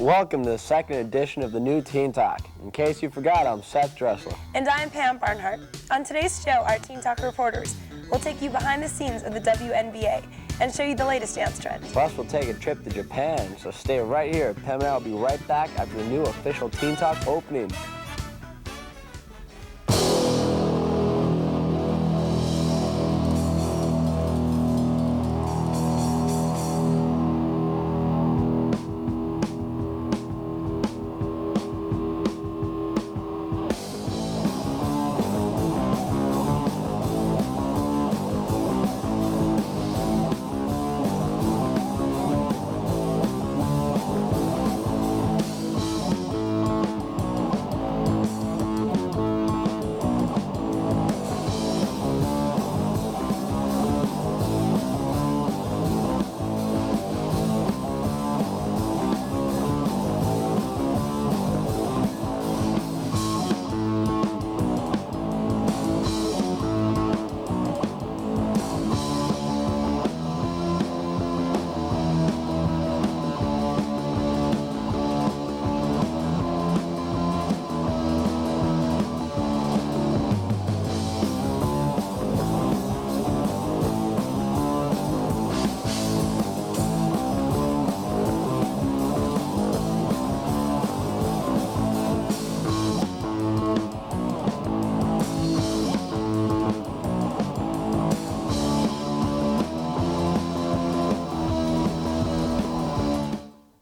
Welcome to the second edition of the new Teen Talk. In case you forgot, I'm Seth Dressler. And I'm Pam Barnhart. On today's show, our Teen Talk reporters will take you behind the scenes of the WNBA and show you the latest dance trends. Plus, we'll take a trip to Japan, so stay right here. Pam and I will be right back after the new official Teen Talk opening.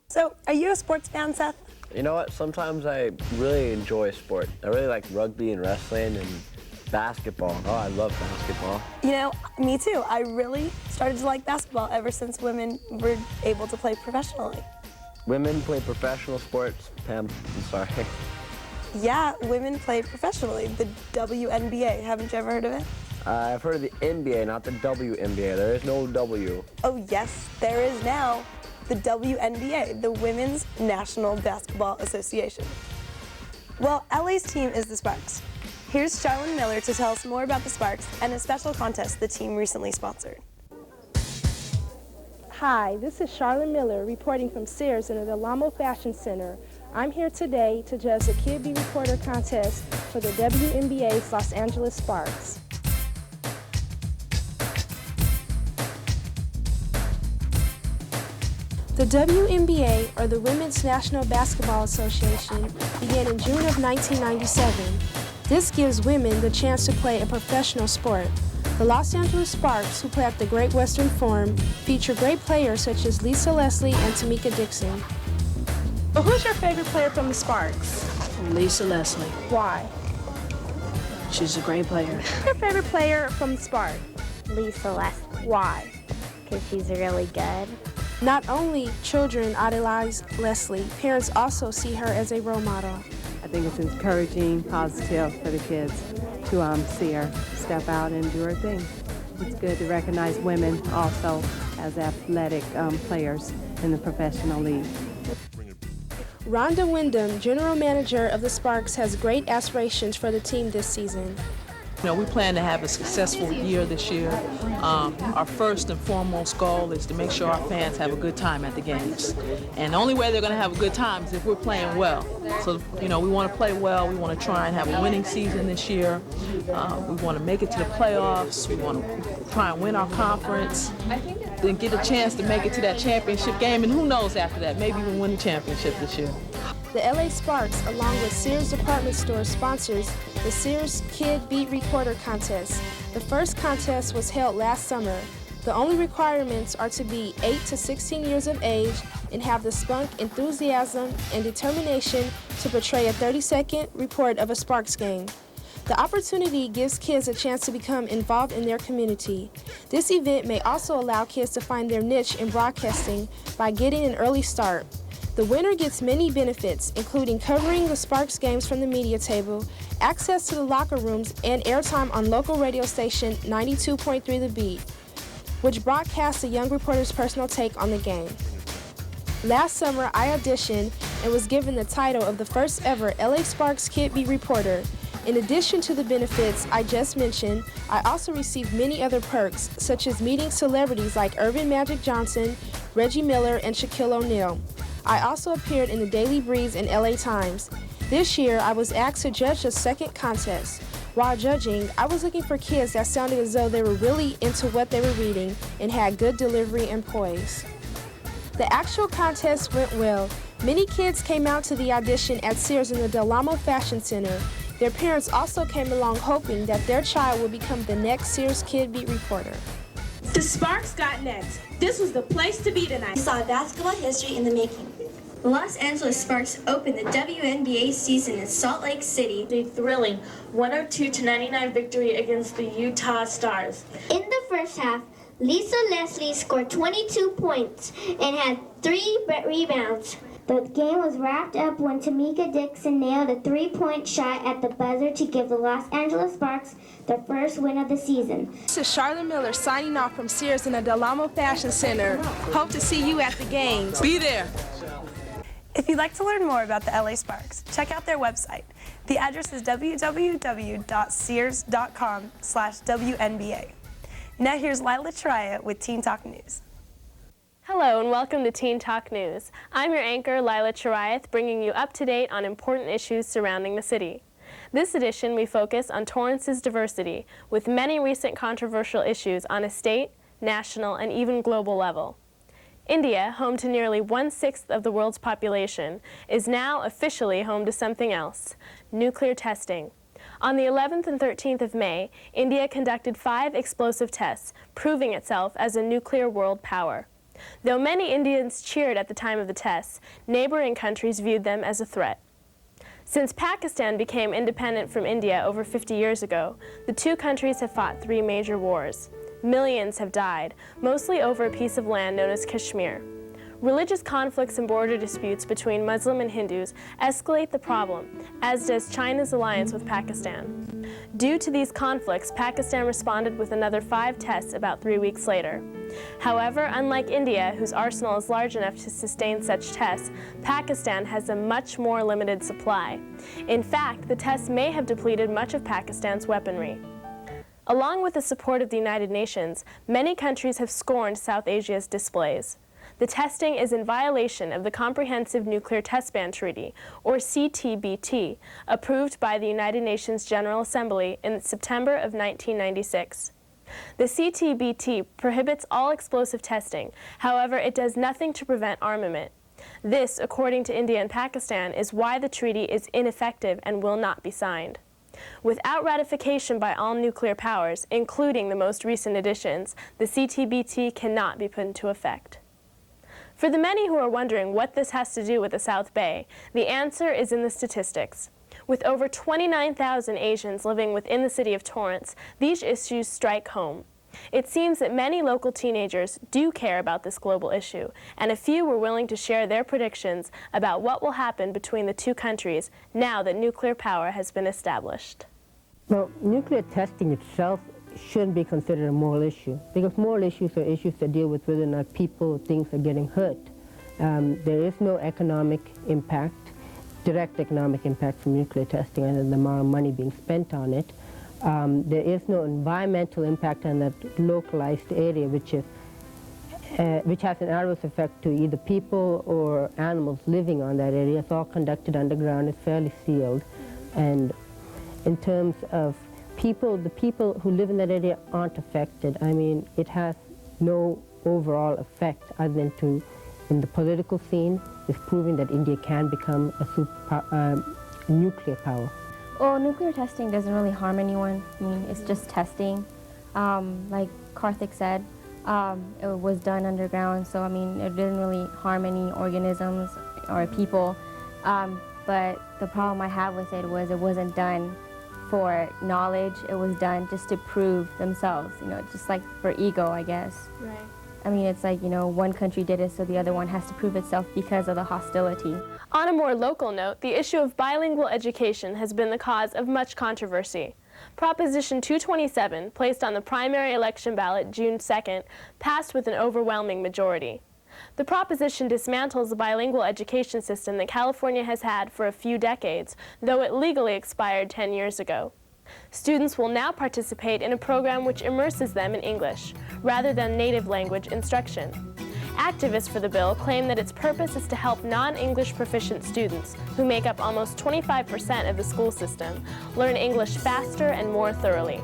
So, are you a sports fan, Seth? You know what? Sometimes I really enjoy sport. I really like rugby and wrestling and basketball. Oh, I love basketball. You know, me too. I really started to like basketball ever since women were able to play professionally. Women play professional sports. Pam, I'm sorry. Yeah, women play professionally. The WNBA. Haven't you ever heard of it? I've heard of the NBA, not the WNBA. There is no W. Oh, yes, there is now. The WNBA, the Women's National Basketball Association. Well, LA's team is the Sparks. Here's Charlene Miller to tell us more about the Sparks and a special contest the team recently sponsored. Hi, this is Charlene Miller reporting from Sears in the Del Amo Fashion Center. I'm here today to judge the Kid Be Reporter contest for the WNBA's Los Angeles Sparks. The WNBA, or the Women's National Basketball Association, began in June of 1997. This gives women the chance to play a professional sport. The Los Angeles Sparks, who play at the Great Western Forum, feature great players such as Lisa Leslie and Tamika Dixon. But who's your favorite player from the Sparks? Lisa Leslie. Why? She's a great player. Who's your favorite player from the Sparks? Lisa Leslie, Why? because she's really good. Not only children idolize Leslie, parents also see her as a role model. I think it's encouraging, positive for the kids to see her step out and do her thing. It's good to recognize women also as athletic players in the professional league. Rhonda Wyndham, general manager of the Sparks, has great aspirations for the team this season. You know, we plan to have a successful year this year. Our first and foremost goal is to make sure our fans have a good time at the games. And the only way they're going to have a good time is if we're playing well. So, you know, we want to play well. We want to try and have a winning season this year. We want to make it to the playoffs. We want to try and win our conference. Then get a chance to make it to that championship game. And who knows after that, maybe even win the championship this year. The LA Sparks, along with Sears Department Store, sponsors the Sears Kid Beat Reporter Contest. The first contest was held last summer. The only requirements are to be 8 to 16 years of age and have the spunk, enthusiasm, and determination to portray a 30-second report of a Sparks game. The opportunity gives kids a chance to become involved in their community. This event may also allow kids to find their niche in broadcasting by getting an early start. The winner gets many benefits, including covering the Sparks games from the media table, access to the locker rooms, and airtime on local radio station 92.3 The Beat, which broadcasts the young reporter's personal take on the game. Last summer, I auditioned and was given the title of the first ever LA Sparks Kid Beat Reporter. In addition to the benefits I just mentioned, I also received many other perks, such as meeting celebrities like Irvin Magic Johnson, Reggie Miller, and Shaquille O'Neal. I also appeared in the Daily Breeze and LA Times. This year, I was asked to judge the second contest. While judging, I was looking for kids that sounded as though they were really into what they were reading and had good delivery and poise. The actual contest went well. Many kids came out to the audition at Sears in the Del Amo Fashion Center. Their parents also came along hoping that their child would become the next Sears Kid Beat reporter. The Sparks got next. This was the place to be tonight. We saw basketball history in the making. The Los Angeles Sparks opened the WNBA season in Salt Lake City. A thrilling 102-99 victory against the Utah Stars. In the first half, Lisa Leslie scored 22 points and had 3 rebounds. The game was wrapped up when Tamika Dixon nailed a 3-point shot at the buzzer to give the Los Angeles Sparks their first win of the season. This is Charlotte Miller signing off from Sears in the Del Amo Fashion Center. Hope to see you at the games. Be there. If you'd like to learn more about the LA Sparks, check out their website. The address is www.sears.com/WNBA. Now here's Lila Chiraya with Teen Talk News. Hello and welcome to Teen Talk News. I'm your anchor, Lila Chiraya, bringing you up to date on important issues surrounding the city. This edition, we focus on Torrance's diversity, with many recent controversial issues on a state, national, and even global level. India, home to nearly 1/6 of the world's population, is now officially home to something else: nuclear testing. On the 11th and 13th of May, India conducted 5 explosive tests, proving itself as a nuclear world power. Though many Indians cheered at the time of the tests, neighboring countries viewed them as a threat. Since Pakistan became independent from India over 50 years ago, the two countries have fought 3 major wars. Millions have died, mostly over a piece of land known as Kashmir. Religious conflicts and border disputes between Muslim and Hindus escalate the problem, as does China's alliance with Pakistan. Due to these conflicts, Pakistan responded with another 5 tests about 3 weeks later. However, unlike India, whose arsenal is large enough to sustain such tests, Pakistan has a much more limited supply. In fact, the tests may have depleted much of Pakistan's weaponry. Along with the support of the United Nations, many countries have scorned South Asia's displays. The testing is in violation of the Comprehensive Nuclear Test Ban Treaty, or CTBT, approved by the United Nations General Assembly in September of 1996. The CTBT prohibits all explosive testing. However, it does nothing to prevent armament. This, according to India and Pakistan, is why the treaty is ineffective and will not be signed. Without ratification by all nuclear powers, including the most recent additions, the CTBT cannot be put into effect. For the many who are wondering what this has to do with the South Bay, the answer is in the statistics. With over 29,000 Asians living within the city of Torrance, these issues strike home. It seems that many local teenagers do care about this global issue, and a few were willing to share their predictions about what will happen between the two countries now that nuclear power has been established. Well, nuclear testing itself shouldn't be considered a moral issue, because moral issues are issues that deal with whether or not people or things are getting hurt. There is no economic impact, direct economic impact from nuclear testing and the amount of money being spent on it. There is no environmental impact on that localized area, which has an adverse effect to either people or animals living on that area. It's all conducted underground, it's fairly sealed. And in terms of the people who live in that area aren't affected. I mean, it has no overall effect other than to, in the political scene, is proving that India can become a nuclear power. Well, nuclear testing doesn't really harm anyone. I mean, it's just testing. Like Karthik said, it was done underground, so I mean, it didn't really harm any organisms or people. But the problem I have with it was it wasn't done for knowledge. It was done just to prove themselves, you know, just like for ego, I guess. Right. I mean, it's like, you know, one country did it, so the other one has to prove itself because of the hostility. On a more local note, the issue of bilingual education has been the cause of much controversy. Proposition 227, placed on the primary election ballot June 2nd, passed with an overwhelming majority. The proposition dismantles the bilingual education system that California has had for a few decades, though it legally expired 10 years ago. Students will now participate in a program which immerses them in English, rather than native language instruction. Activists for the bill claim that its purpose is to help non-English proficient students, who make up almost 25% of the school system, learn English faster and more thoroughly.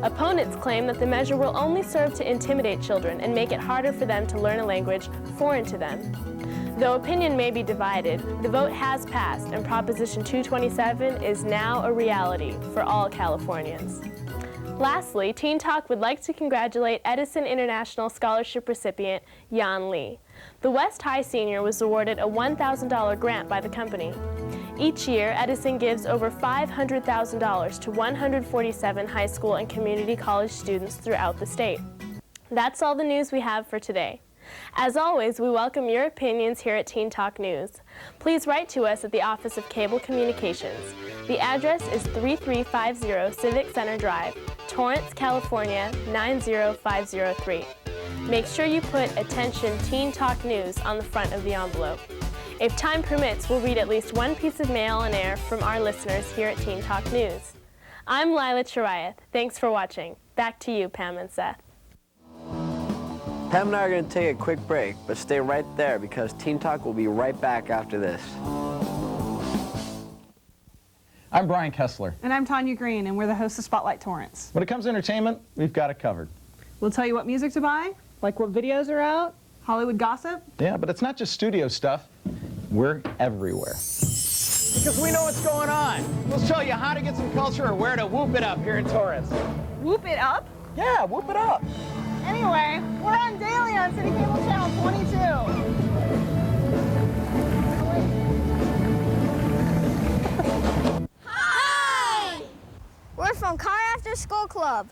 Opponents claim that the measure will only serve to intimidate children and make it harder for them to learn a language foreign to them. Though opinion may be divided, the vote has passed and Proposition 227 is now a reality for all Californians. Lastly, Teen Talk would like to congratulate Edison International Scholarship recipient Yan Lee. The West High senior was awarded a $1,000 grant by the company. Each year, Edison gives over $500,000 to 147 high school and community college students throughout the state. That's all the news we have for today. As always, we welcome your opinions here at Teen Talk News. Please write to us at the Office of Cable Communications. The address is 3350 Civic Center Drive, Torrance, California 90503. Make sure you put "Attention Teen Talk News" on the front of the envelope. If time permits, we'll read at least one piece of mail on air from our listeners here at Teen Talk News. I'm Lila Chariath. Thanks for watching. Back to you, Pam and Seth. Pam and I are going to take a quick break, but stay right there because Teen Talk will be right back after this. I'm Brian Kessler. And I'm Tanya Green, and we're the hosts of Spotlight Torrance. When it comes to entertainment, we've got it covered. We'll tell you what music to buy, like what videos are out, Hollywood gossip. Yeah, but it's not just studio stuff. We're everywhere. Because we know what's going on. We'll show you how to get some culture or where to whoop it up here in Torrance. Whoop it up? Yeah, whoop it up. Anyway, we're on daily on City Cable Channel 22. Hi! We're from Car After School Club.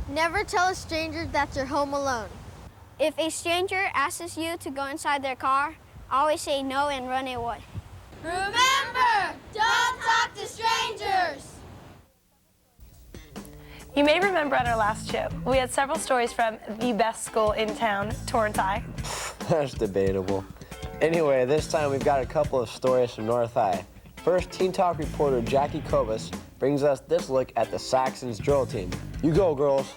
Never tell a stranger that you're home alone. If a stranger asks you to go inside their car, always say no and run away. Remember, don't talk to strangers! You may remember at our last show, we had several stories from the best school in town, Torrance High. That's debatable. Anyway, this time we've got a couple of stories from North High. First, Teen Talk reporter Jackie Kovas brings us this look at the Saxons drill team. You go, girls.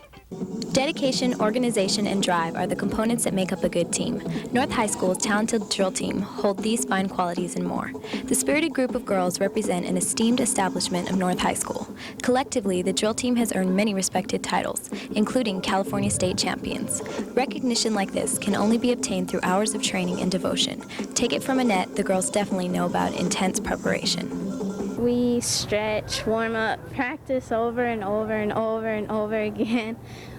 Dedication, organization, and drive are the components that make up a good team. North High School's talented drill team hold these fine qualities and more. The spirited group of girls represent an esteemed establishment of North High School. Collectively, the drill team has earned many respected titles, including California State Champions. Recognition like this can only be obtained through hours of training and devotion. Take it from Annette, the girls definitely know about intense preparation. We stretch, warm up, practice over and over and over and over again.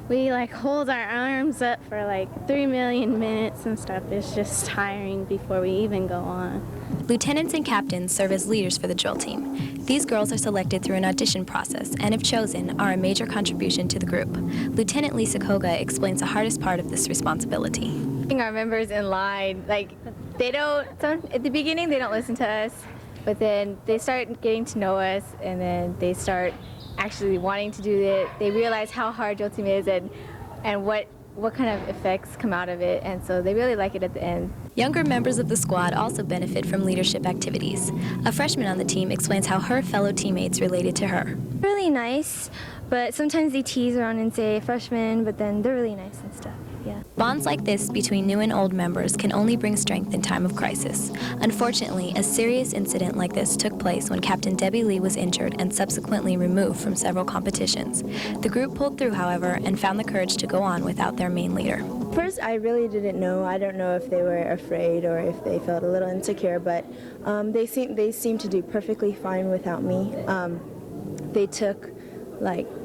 We hold our arms up for 3 million minutes and stuff. It's just tiring before we even go on. Lieutenants and captains serve as leaders for the drill team. These girls are selected through an audition process and, if chosen, are a major contribution to the group. Lieutenant Lisa Koga explains the hardest part of this responsibility. Keeping our members in line, they don't, at the beginning they don't listen to us, but then they start getting to know us, and then they start actually wanting to do it. They realize how hard drill team is and what kind of effects come out of it, and so they really like it at the end. Younger members of the squad also benefit from leadership activities. A freshman on the team explains how her fellow teammates related to her. Really nice, but sometimes they tease around and say freshman, but then they're really nice and stuff. Yeah. Bonds like this between new and old members can only bring strength in time of crisis. Unfortunately, a serious incident like this took place when Captain Debbie Lee was injured and subsequently removed from several competitions. The group pulled through, however, and found the courage to go on without their main leader. First, I really didn't know. I don't know if they were afraid or if they felt a little insecure, but they seemed to do perfectly fine without me. They took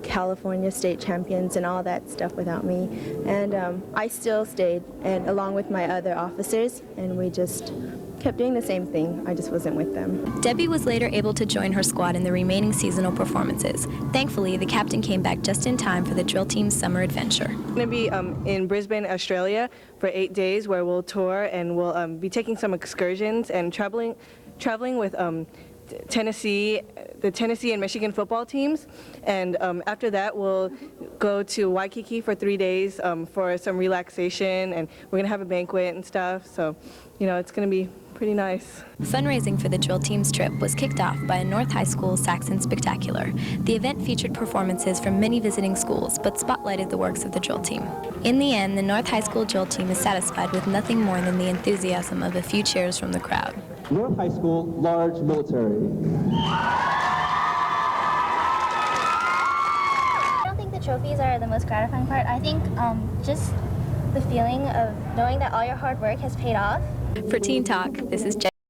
California State Champions and all that stuff without me, and I still stayed, and along with my other officers, and we just kept doing the same thing. I just wasn't with them. Debbie was later able to join her squad in the remaining seasonal performances. Thankfully, the captain came back just in time for the drill team's summer adventure. We're going to be in Brisbane, Australia for 8 days, where we'll tour, and we'll be taking some excursions and traveling with Tennessee and Michigan football teams, and after that we'll go to Waikiki for 3 days for some relaxation, and we're gonna have a banquet and stuff. So, you know, it's gonna be pretty nice. Fundraising for the drill team's trip was kicked off by a North High School Saxon Spectacular. The event featured performances from many visiting schools, but spotlighted the works of the drill team. In the end, the North High School drill team is satisfied with nothing more than the enthusiasm of a few cheers from the crowd. North High School, large military. I don't think the trophies are the most gratifying part. I think just the feeling of knowing that all your hard work has paid off. For Teen Talk, this is Jen.